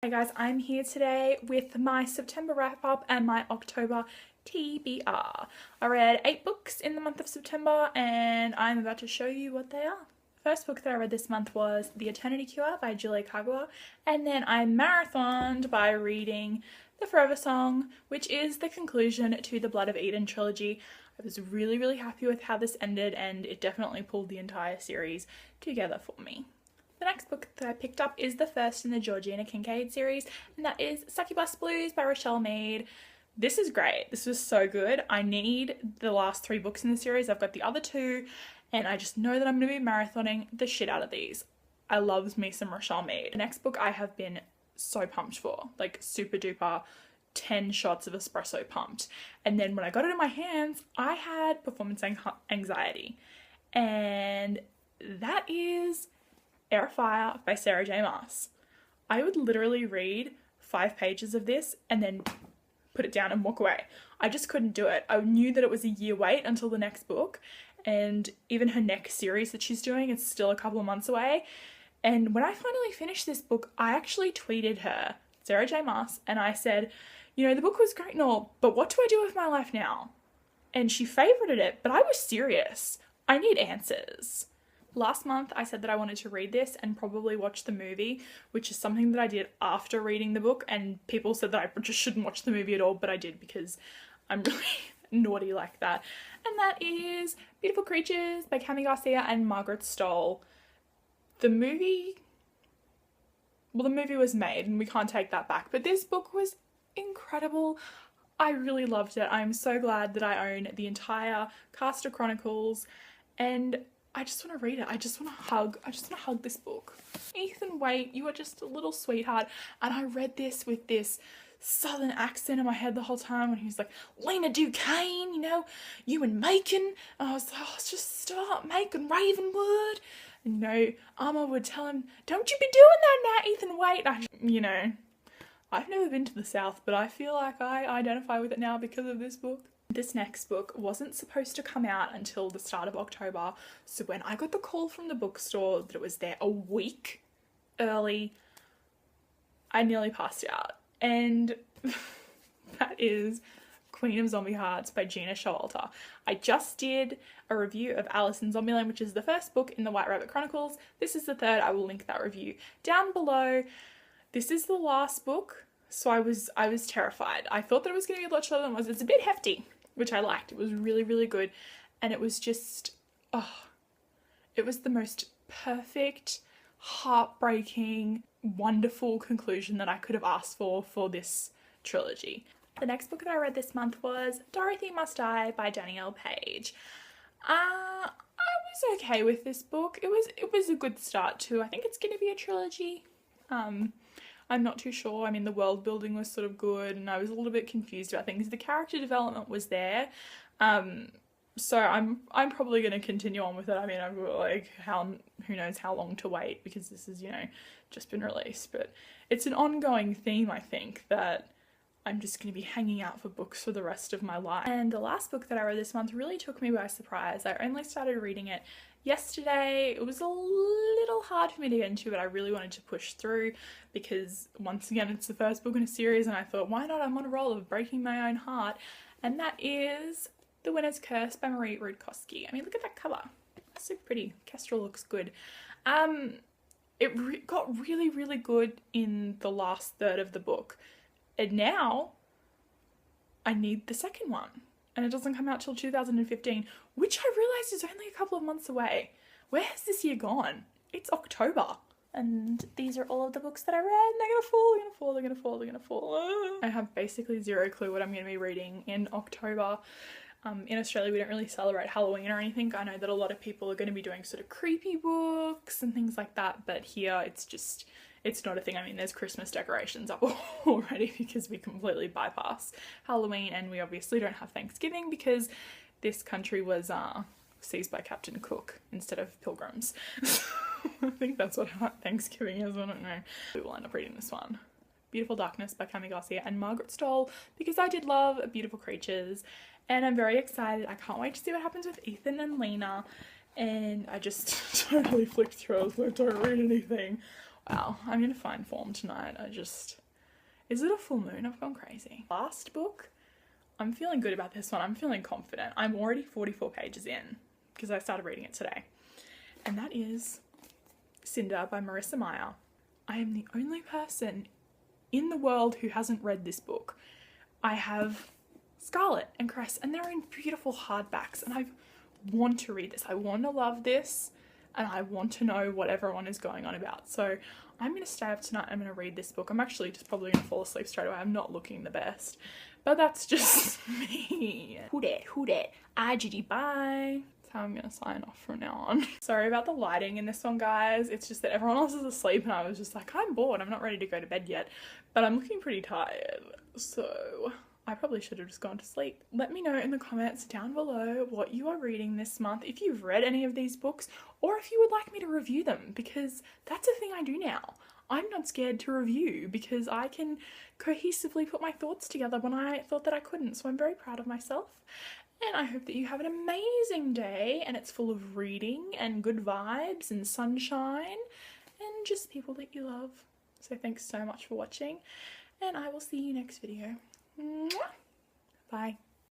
Hey guys, I'm here today with my September wrap up and my October TBR. I read 8 books in the month of September and I'm about to show you what they are. The first book that I read this month was The Eternity Cure by Julie Kagawa, and then I marathoned by reading The Forever Song, which is the conclusion to the Blood of Eden trilogy. I was really happy with how this ended and it definitely pulled the entire series together for me. The next book that I picked up is the first in the Georgina Kincaid series, and that is Succubus Blues by Rochelle Mead. This is great. This was so good. I need the last 3 books in the series. I've got the other 2, and I just know that I'm going to be marathoning the shit out of these. I love me some Rochelle Mead. The next book I have been so pumped for, like super duper 10 shots of espresso pumped. And then when I got it in my hands, I had performance anxiety. And that is Air of Fire by Sarah J Maas. I would literally read 5 pages of this and then put it down and walk away. I just couldn't do it. I knew that it was a year wait until the next book, and even her next series that she's doing, it's still a couple of months away. And when I finally finished this book, I actually tweeted her, Sarah J Maas, and I said, you know, the book was great and all, but what do I do with my life now? And she favorited it, but I was serious. I need answers. Last month I said that I wanted to read this and probably watch the movie, which is something that I did after reading the book, and people said that I just shouldn't watch the movie at all, but I did because I'm really naughty like that. And that is Beautiful Creatures by Kami Garcia and Margaret Stoll. The movie was made and we can't take that back, but this book was incredible. I really loved it. I'm so glad that I own the entire cast of Chronicles, and I just want to read it. I just want to hug this book. Ethan Waite, you are just a little sweetheart. And I read this with this southern accent in my head the whole time when he was like, Lena Duquesne, you know, you and Macon. And I was like, oh, just stop, Macon Ravenwood. And, you know, Amma would tell him, don't you be doing that now, Ethan Waite. I've never been to the South, but I feel like I identify with it now because of this book. This next book wasn't supposed to come out until the start of October, so when I got the call from the bookstore that it was there a week early, I nearly passed out. And that is Queen of Zombie Hearts by Gina Showalter. I just did a review of Alice in Zombieland, which is the first book in the White Rabbit Chronicles. This is the third. I will link that review down below. This is the last book, so I was terrified. I thought that it was going to be a lot shorter than it was. It's a bit hefty, which I liked. It was really good, and it was just, it was the most perfect, heartbreaking, wonderful conclusion that I could have asked for this trilogy. The next book that I read this month was Dorothy Must Die by Danielle Page. I was okay with this book. It was a good start to, I think it's going to be a trilogy. I'm not too sure. I mean, the world building was sort of good and I was a little bit confused about things. The character development was there. So I'm probably going to continue on with it. I mean, I've got like who knows how long to wait because this is, you know, just been released. But it's an ongoing theme, I think, that I'm just going to be hanging out for books for the rest of my life. And the last book that I read this month really took me by surprise. I only started reading it yesterday. It was a little hard for me to get into, but I really wanted to push through because once again it's the first book in a series and I thought, why not? I'm on a roll of breaking my own heart, and that is The Winner's Curse by Marie Rudkowski. I mean, look at that cover. That's so pretty. Kestrel looks good. It got really good in the last third of the book, and now I need the second one. And it doesn't come out till 2015, which I realised is only a couple of months away. Where has this year gone? It's October. And these are all of the books that I read. They're gonna fall. I have basically zero clue what I'm going to be reading in October. In Australia, we don't really celebrate Halloween or anything. I know that a lot of people are going to be doing sort of creepy books and things like that, but here it's not a thing. I mean, there's Christmas decorations up already because we completely bypass Halloween, and we obviously don't have Thanksgiving because this country was seized by Captain Cook instead of pilgrims. I think that's what Thanksgiving is, I don't know. We will end up reading this one. Beautiful Darkness by Kami Garcia and Margaret Stoll, because I did love Beautiful Creatures, and I'm very excited. I can't wait to see what happens with Ethan and Lena, and I just totally flicked through. I was like, don't read anything. Wow, I'm in a fine form tonight. Is it a full moon? I've gone crazy. Last book, I'm feeling good about this one. I'm feeling confident. I'm already 44 pages in because I started reading it today. And that is Cinder by Marissa Meyer. I am the only person in the world who hasn't read this book. I have Scarlet and Cress, and they're in beautiful hardbacks, and I want to read this. I want to love this, and I want to know what everyone is going on about. So I'm going to stay up tonight. I'm going to read this book. I'm actually just probably going to fall asleep straight away. I'm not looking the best, but that's just me. Who dat, Ajity, bye. That's how I'm going to sign off from now on. Sorry about the lighting in this one, guys. It's just that everyone else is asleep, and I was just like, I'm bored. I'm not ready to go to bed yet, but I'm looking pretty tired. So I probably should have just gone to sleep. Let me know in the comments down below what you are reading this month, if you've read any of these books, or if you would like me to review them, because that's a thing I do now. I'm not scared to review because I can cohesively put my thoughts together when I thought that I couldn't. So I'm very proud of myself, and I hope that you have an amazing day and it's full of reading and good vibes and sunshine and just people that you love. So thanks so much for watching, and I will see you next video. Mwah! Bye.